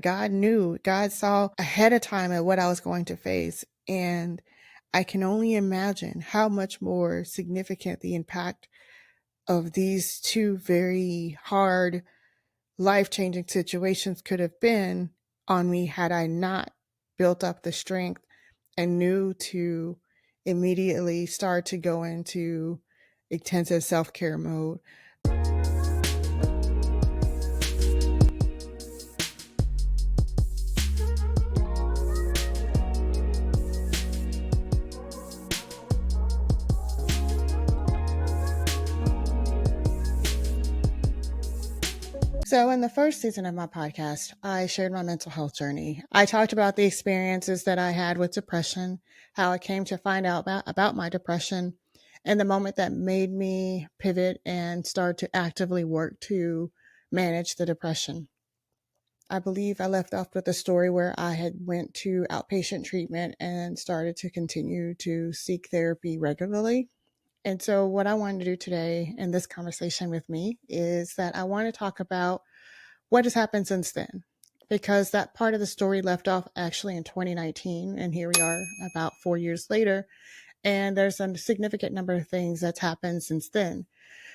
God saw ahead of time at what I was going to face. And I can only imagine how much more significant the impact of these two very hard, life changing situations could have been on me had I not built up the strength and knew to immediately start to go into intensive self care mode. So, in the first season of my podcast, I shared my mental health journey. I talked about the experiences that I had with depression, how I came to find out about my depression, and the moment that made me pivot and start to actively work to manage the depression. I believe I left off with a story where I had went to outpatient treatment and started to continue to seek therapy regularly. And so what I wanted to do today in this conversation with me is that I want to talk about what has happened since then, because that part of the story left off actually in 2019, and here we are about 4 years later, and there's a significant number of things that's happened since then.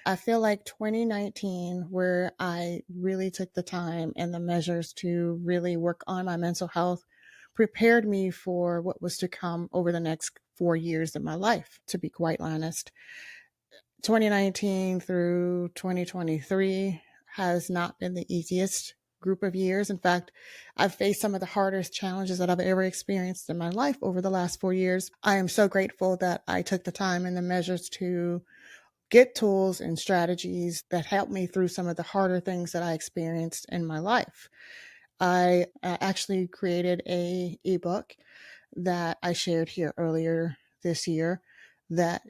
I feel like 2019, where I really took the time and the measures to really work on my mental health, prepared me for what was to come over the next 4 years of my life, to be quite honest. 2019 through 2023 has not been the easiest group of years. In fact, I've faced some of the hardest challenges that I've ever experienced in my life over the last 4 years. I am so grateful that I took the time and the measures to get tools and strategies that helped me through some of the harder things that I experienced in my life. I actually created a ebook that I shared here earlier this year that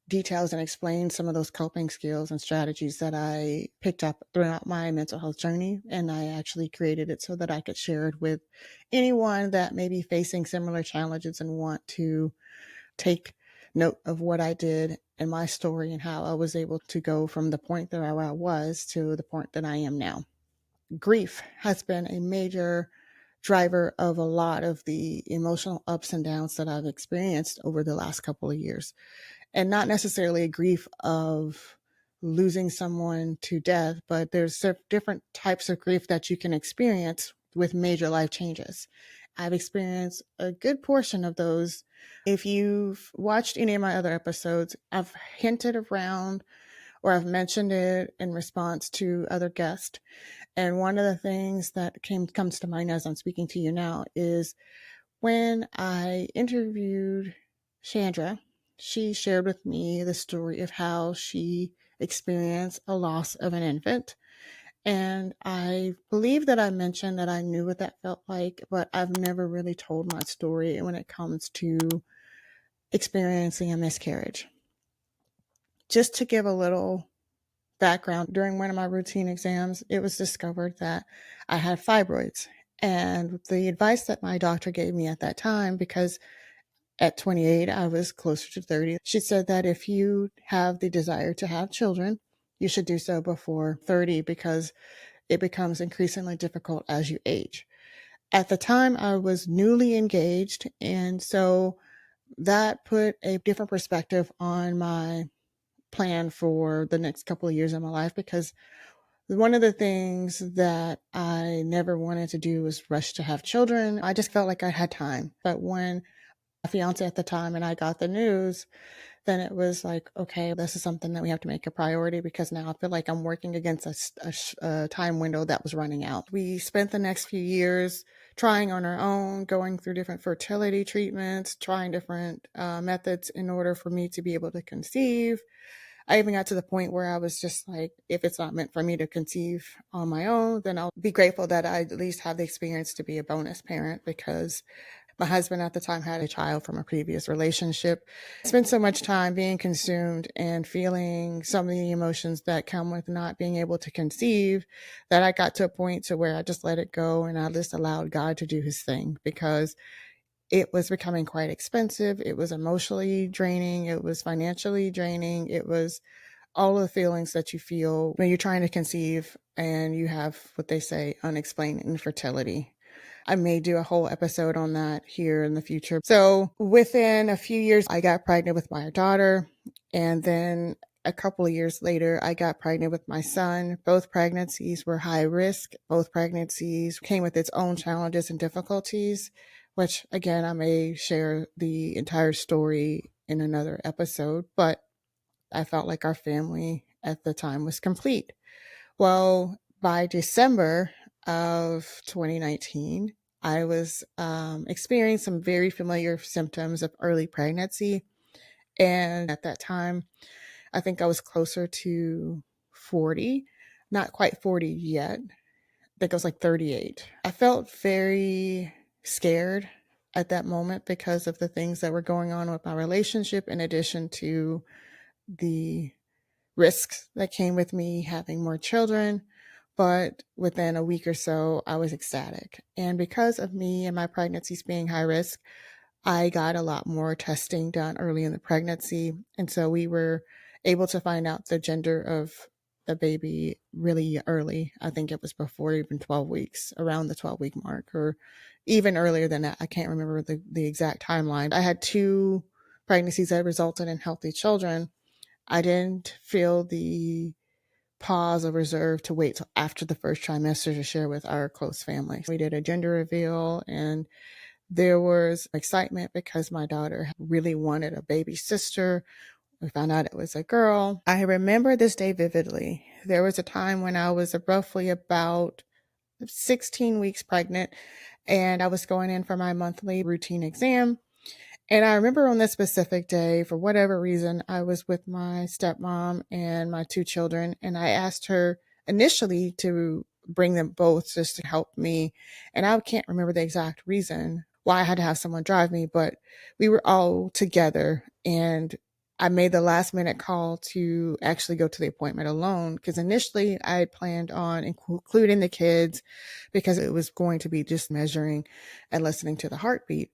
details and explains some of those coping skills and strategies that I picked up throughout my mental health journey. And I actually created it so that I could share it with anyone that may be facing similar challenges and want to take note of what I did and my story and how I was able to go from the point that I was to the point that I am now. Grief has been a major driver of a lot of the emotional ups and downs that I've experienced over the last couple of years. And not necessarily a grief of losing someone to death, but there's different types of grief that you can experience with major life changes. I've experienced a good portion of those. If you've watched any of my other episodes, I've hinted around or I've mentioned it in response to other guests. And one of the things that comes to mind as I'm speaking to you now is when I interviewed Chandra, she shared with me the story of how she experienced a loss of an infant. And I believe that I mentioned that I knew what that felt like, but I've never really told my story when it comes to experiencing a miscarriage. Just to give a little background, during one of my routine exams, it was discovered that I had fibroids. And the advice that my doctor gave me at that time, because at 28, I was closer to 30, she said that if you have the desire to have children, you should do so before 30 because it becomes increasingly difficult as you age. At the time, I was newly engaged, and so that put a different perspective on my plan for the next couple of years of my life, because one of the things that I never wanted to do was rush to have children. I just felt like I had time. But when my fiance at the time and I got the news, then it was like, okay, this is something that we have to make a priority, because now I feel like I'm working against a time window that was running out. We spent the next few years trying on our own, going through different fertility treatments, trying different methods in order for me to be able to conceive. I even got to the point where I was just like, if it's not meant for me to conceive on my own, then I'll be grateful that I at least have the experience to be a bonus parent, because my husband at the time had a child from a previous relationship. I spent so much time being consumed and feeling some of the emotions that come with not being able to conceive that I got to a point to where I just let it go and I just allowed God to do his thing, because it was becoming quite expensive. It was emotionally draining. It was financially draining. It was all of the feelings that you feel when you're trying to conceive and you have what they say unexplained infertility. I may do a whole episode on that here in the future. So within a few years, I got pregnant with my daughter. And then a couple of years later, I got pregnant with my son. Both pregnancies were high risk. Both pregnancies came with its own challenges and difficulties, which again, I may share the entire story in another episode, but I felt like our family at the time was complete. Well, by December of 2019, I was experiencing some very familiar symptoms of early pregnancy. And at that time, I think I was closer to 40, not quite 40 yet. I think I was like 38. I felt very scared at that moment because of the things that were going on with my relationship, in addition to the risks that came with me having more children. But within a week or so, I was ecstatic. And because of me and my pregnancies being high risk, I got a lot more testing done early in the pregnancy. And so we were able to find out the gender of the baby really early. I think it was before even 12 weeks, around the 12-week mark, or even earlier than that. I can't remember the exact timeline. I had 2 pregnancies that resulted in healthy children. I didn't feel the pause or reserve to wait till after the first trimester to share with our close family. We did a gender reveal, and there was excitement because my daughter really wanted a baby sister. We found out it was a girl. I remember this day vividly. There was a time when I was roughly about 16 weeks pregnant, and I was going in for my monthly routine exam. And I remember on this specific day, for whatever reason, I was with my stepmom and my 2 children, and I asked her initially to bring them both just to help me. And I can't remember the exact reason why I had to have someone drive me, but we were all together, and I made the last minute call to actually go to the appointment alone, because initially I had planned on including the kids because it was going to be just measuring and listening to the heartbeat.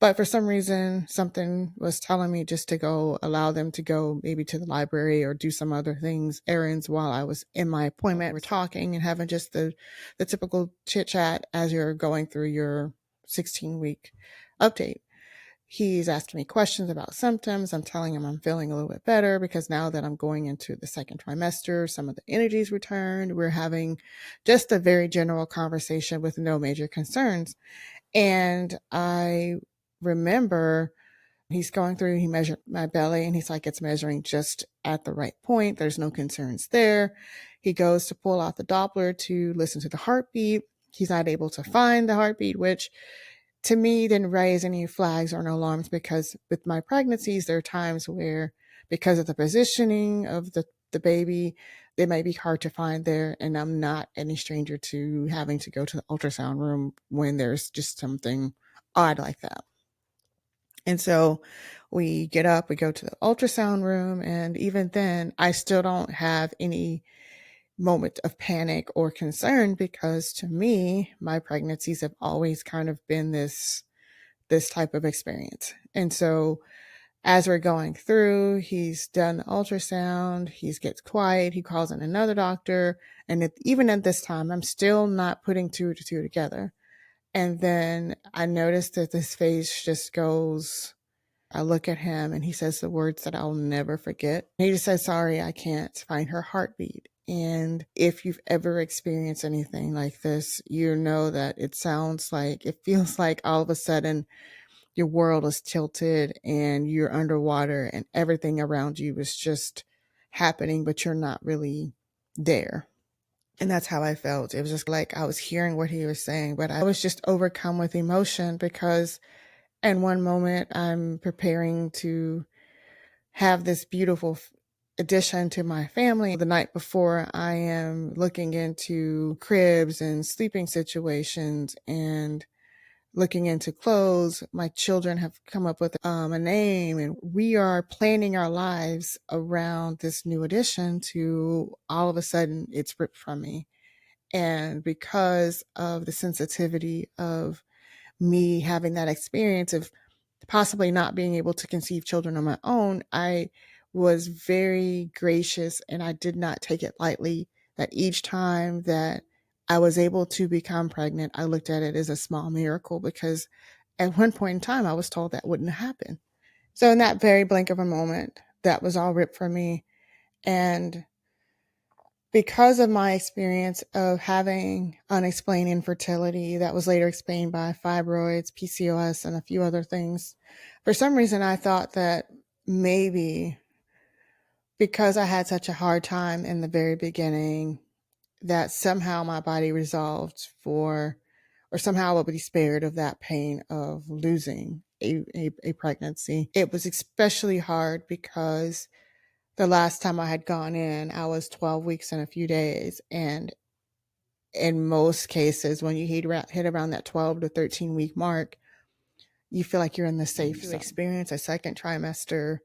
But for some reason, something was telling me just to go, allow them to go maybe to the library or do some other things, errands, while I was in my appointment. We're talking and having just the typical chit chat as you're going through your 16-week update. He's asking me questions about symptoms. I'm telling him I'm feeling a little bit better because now that I'm going into the second trimester, some of the energy's returned. We're having just a very general conversation with no major concerns. And I remember he's going through, he measured my belly, and he's like, it's measuring just at the right point. There's no concerns there. He goes to pull out the Doppler to listen to the heartbeat. He's not able to find the heartbeat, which to me didn't raise any flags or no alarms, because with my pregnancies, there are times where, because of the positioning of the baby, it might be hard to find there. And I'm not any stranger to having to go to the ultrasound room when there's just something odd like that. And so we get up, we go to the ultrasound room, and even then, I still don't have any moment of panic or concern, because to me, my pregnancies have always kind of been this type of experience. And so as we're going through, he's done the ultrasound, he gets quiet, he calls in another doctor, and even at this time, I'm still not putting 2 to 2 together. And then I noticed that his face just goes, I look at him and he says the words that I'll never forget. He just says, sorry, I can't find her heartbeat. And if you've ever experienced anything like this, you know that it feels like all of a sudden your world is tilted and you're underwater and everything around you is just happening, but you're not really there. And that's how I felt. It was just like I was hearing what he was saying, but I was just overcome with emotion, because in one moment I'm preparing to have this beautiful addition to my family. The night before, I am looking into cribs and sleeping situations and looking into clothes. My children have come up with a name, and we are planning our lives around this new addition to all of a sudden it's ripped from me. And because of the sensitivity of me having that experience of possibly not being able to conceive children on my own, I was very gracious and I did not take it lightly that each time that I was able to become pregnant, I looked at it as a small miracle because at one point in time I was told that wouldn't happen. So in that very blink of a moment, that was all ripped from me. And because of my experience of having unexplained infertility that was later explained by fibroids, PCOS, and a few other things, for some reason I thought that maybe because I had such a hard time in the very beginning, that somehow my body resolved for, or somehow I would be spared of that pain of losing a pregnancy. It was especially hard because the last time I had gone in, I was 12 weeks and a few days. And in most cases, when you hit around that 12 to 13 week mark, you feel like you're in the safe zone. To experience a second trimester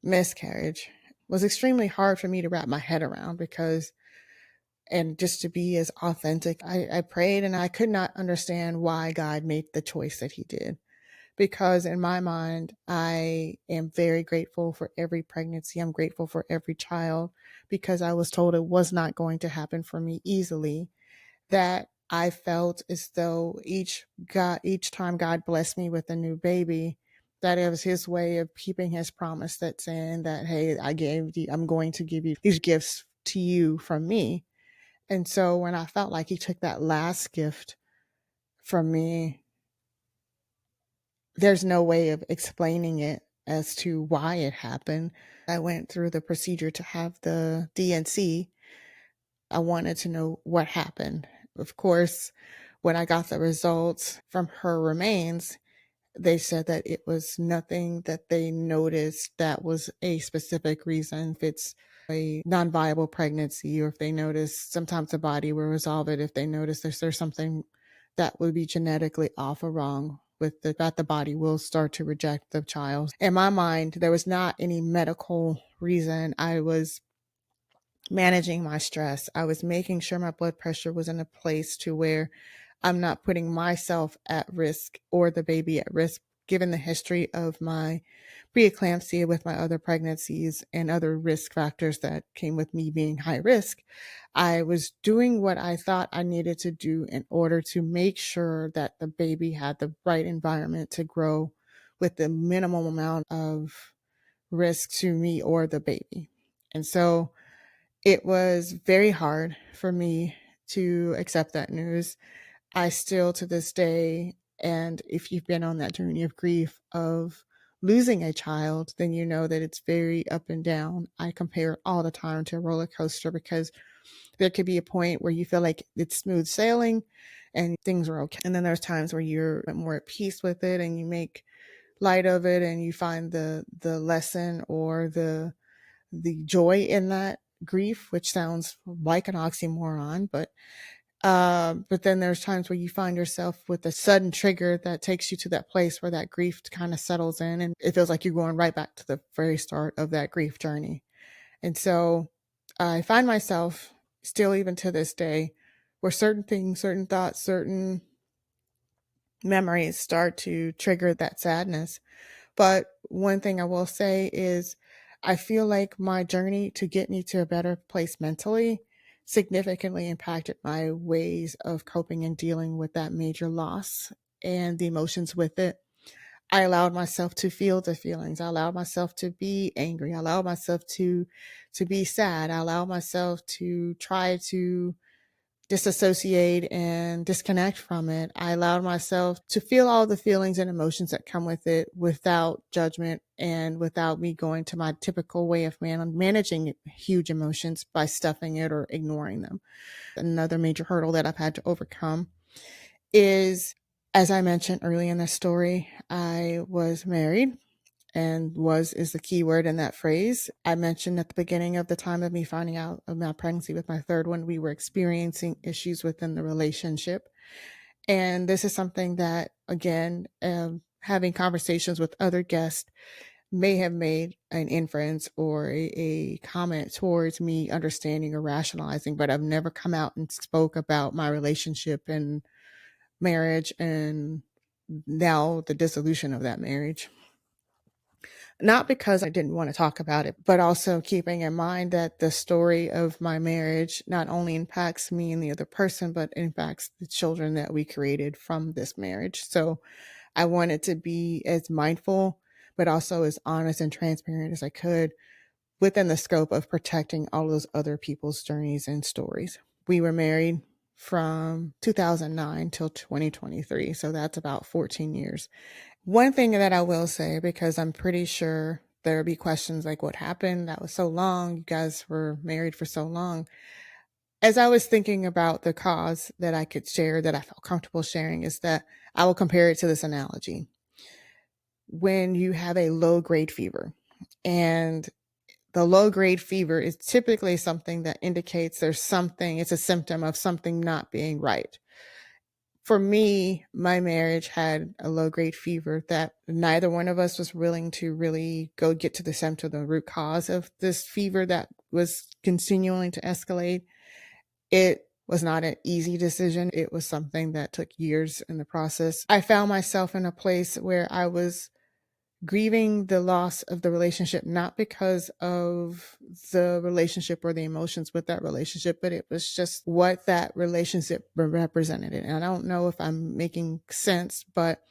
miscarriage was extremely hard for me to wrap my head around because, and just to be as authentic, I prayed and I could not understand why God made the choice that he did. Because in my mind, I am very grateful for every pregnancy. I'm grateful for every child because I was told it was not going to happen for me easily. That I felt as though each time God blessed me with a new baby, that it was his way of keeping his promise that's saying that, hey, I'm going to give you these gifts to you from me. And so when I felt like he took that last gift from me, there's no way of explaining it as to why it happened. I went through the procedure to have the DNC. I wanted to know what happened. Of course, when I got the results from her remains, they said that it was nothing that they noticed that was a specific reason. If it's a non-viable pregnancy, or if they notice, sometimes the body will resolve it if they notice there's something that would be genetically off or wrong with that the body will start to reject the child. In my mind, there was not any medical reason. I was managing my stress. I was making sure my blood pressure was in a place to where I'm not putting myself at risk or the baby at risk, given the history of my preeclampsia with my other pregnancies and other risk factors that came with me being high risk. I was doing what I thought I needed to do in order to make sure that the baby had the right environment to grow with the minimum amount of risk to me or the baby. And so it was very hard for me to accept that news. I still to this day, and if you've been on that journey of grief of losing a child, then you know that it's very up and down. I compare it all the time to a roller coaster because there could be a point where you feel like it's smooth sailing and things are okay. And then there's times where you're more at peace with it and you make light of it and you find the lesson or the joy in that grief, which sounds like an oxymoron, but then there's times where you find yourself with a sudden trigger that takes you to that place where that grief kind of settles in and it feels like you're going right back to the very start of that grief journey. And so I find myself still even to this day where certain things, certain thoughts, certain memories start to trigger that sadness. But one thing I will say is I feel like my journey to get me to a better place mentally significantly impacted my ways of coping and dealing with that major loss and the emotions with it. I allowed myself to feel the feelings. I allowed myself to be angry. I allowed myself to be sad. I allowed myself to try to disassociate and disconnect from it. I allowed myself to feel all the feelings and emotions that come with it without judgment and without me going to my typical way of managing huge emotions by stuffing it or ignoring them. Another major hurdle that I've had to overcome is, as I mentioned early in the story, I was married, and was is the key word in that phrase. I mentioned at the beginning of the time of me finding out of my pregnancy with my third one, we were experiencing issues within the relationship. And this is something that, again, having conversations with other guests may have made an inference or a comment towards me understanding or rationalizing, but I've never come out and spoke about my relationship and marriage and now the dissolution of that marriage. Not because I didn't want to talk about it, but also keeping in mind that the story of my marriage not only impacts me and the other person, but impacts the children that we created from this marriage. So I wanted to be as mindful, but also as honest and transparent as I could within the scope of protecting all those other people's journeys and stories. We were married from 2009 till 2023. So that's about 14 years. One thing that I will say, because I'm pretty sure there will be questions like, what happened? That was so long. You guys were married for so long. As I was thinking about the cause that I could share, that I felt comfortable sharing, is that I will compare it to this analogy. When you have a low grade fever, and the low grade fever is typically something that indicates there's something, it's a symptom of something not being right. For me, my marriage had a low grade fever that neither one of us was willing to really go get to the center, the root cause of this fever that was continuing to escalate. It was not an easy decision. It was something that took years in the process. I found myself in a place where I was grieving the loss of the relationship, not because of the relationship or the emotions with that relationship, but it was just what that relationship represented. And I don't know if I'm making sense, but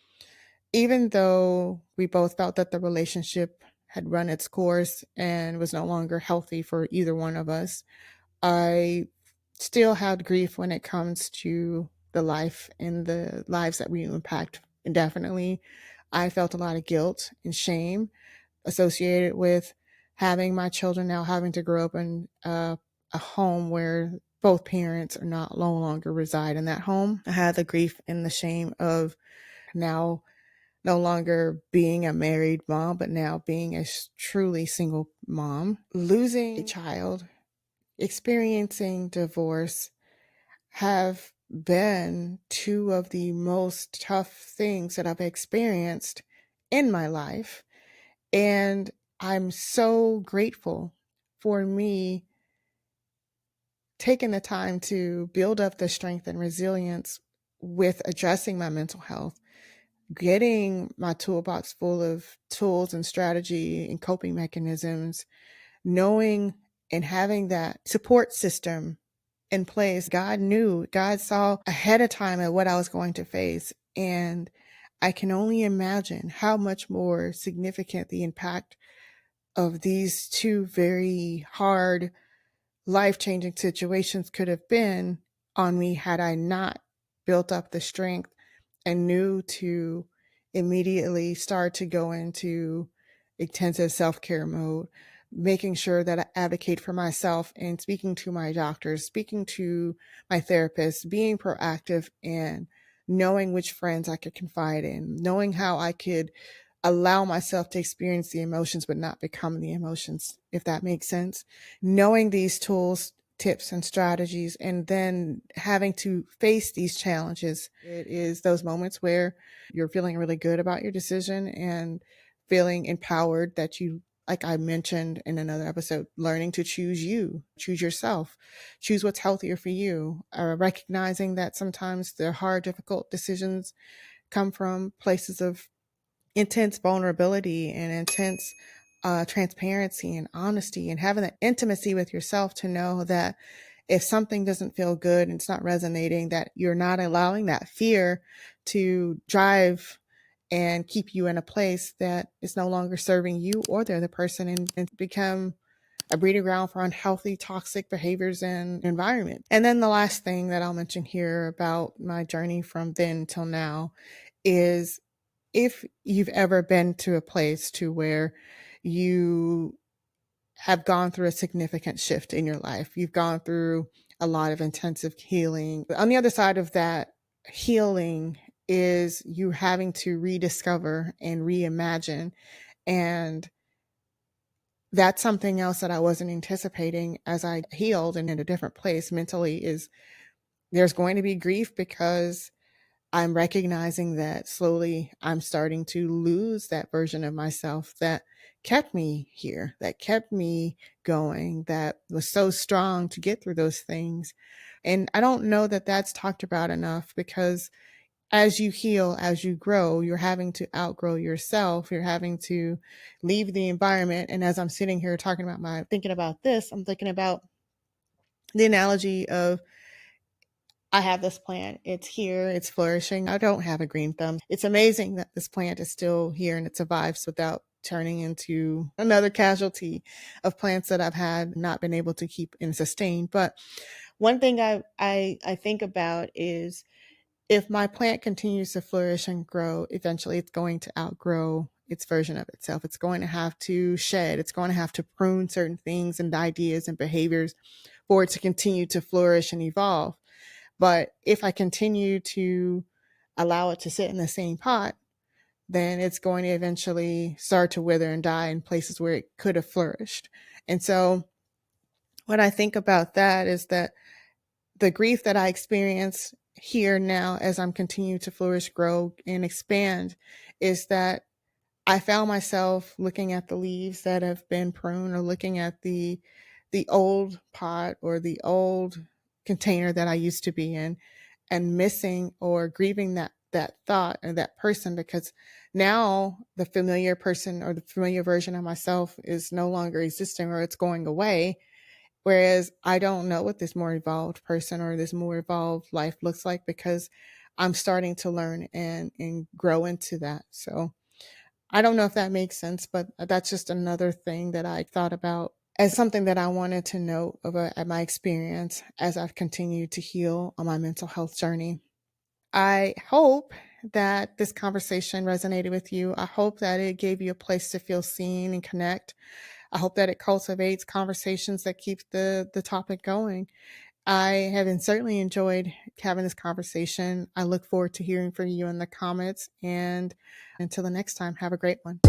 even though we both felt that the relationship had run its course and was no longer healthy for either one of us, I still had grief when it comes to the life and the lives that we impact indefinitely. I felt a lot of guilt and shame associated with having my children now having to grow up in a home where both parents are not no longer reside in that home. I had the grief and the shame of now no longer being a married mom, but now being a truly single mom, losing a child, experiencing divorce have been two of the most tough things that I've experienced in my life. And I'm so grateful for me taking the time to build up the strength and resilience with addressing my mental health, getting my toolbox full of tools and strategy and coping mechanisms, knowing and having that support system in place. God saw ahead of time at what I was going to face. And I can only imagine how much more significant the impact of these two very hard, life-changing situations could have been on me had I not built up the strength and knew to immediately start to go into intensive self-care mode, making sure that I advocate for myself and speaking to my doctors, speaking to my therapist, being proactive and knowing which friends I could confide in, knowing how I could allow myself to experience the emotions but not become the emotions, if that makes sense. Knowing these tools, tips, and strategies, and then having to face these challenges. It is those moments where you're feeling really good about your decision and feeling empowered that you, like I mentioned in another episode, learning to choose you, choose yourself, choose what's healthier for you, recognizing that sometimes the hard, difficult decisions come from places of intense vulnerability and intense transparency and honesty, and having that intimacy with yourself to know that if something doesn't feel good and it's not resonating, that you're not allowing that fear to drive and keep you in a place that is no longer serving you or the other person, and become a breeding ground for unhealthy, toxic behaviors and environment. And then the last thing that I'll mention here about my journey from then till now is, if you've ever been to a place to where you have gone through a significant shift in your life, you've gone through a lot of intensive healing. But on the other side of that healing is you having to rediscover and reimagine. And that's something else that I wasn't anticipating as I healed and in a different place mentally, is there's going to be grief because I'm recognizing that slowly I'm starting to lose that version of myself that kept me here, that kept me going, that was so strong to get through those things. And I don't know that that's talked about enough, because as you heal, as you grow, you're having to outgrow yourself. You're having to leave the environment. And as I'm sitting here thinking about this, I'm thinking about the analogy of I have this plant. It's here. It's flourishing. I don't have a green thumb. It's amazing that this plant is still here and it survives without turning into another casualty of plants that I've had not been able to keep and sustain. But one thing I think about is if my plant continues to flourish and grow, eventually it's going to outgrow its version of itself. It's going to have to shed. It's going to have to prune certain things and ideas and behaviors for it to continue to flourish and evolve. But if I continue to allow it to sit in the same pot, then it's going to eventually start to wither and die in places where it could have flourished. And so what I think about that is that the grief that I experience here now as I'm continuing to flourish, grow, and expand is that I found myself looking at the leaves that have been pruned, or looking at the old pot or the old container that I used to be in, and missing or grieving that thought or that person, because now the familiar person or the familiar version of myself is no longer existing, or it's going away. Whereas I don't know what this more evolved person or this more evolved life looks like, because I'm starting to learn and grow into that. So I don't know if that makes sense, but that's just another thing that I thought about as something that I wanted to note at my experience as I've continued to heal on my mental health journey. I hope that this conversation resonated with you. I hope that it gave you a place to feel seen and connect. I hope that it cultivates conversations that keep the topic going. I have certainly enjoyed having this conversation. I look forward to hearing from you in the comments. And until the next time, have a great one.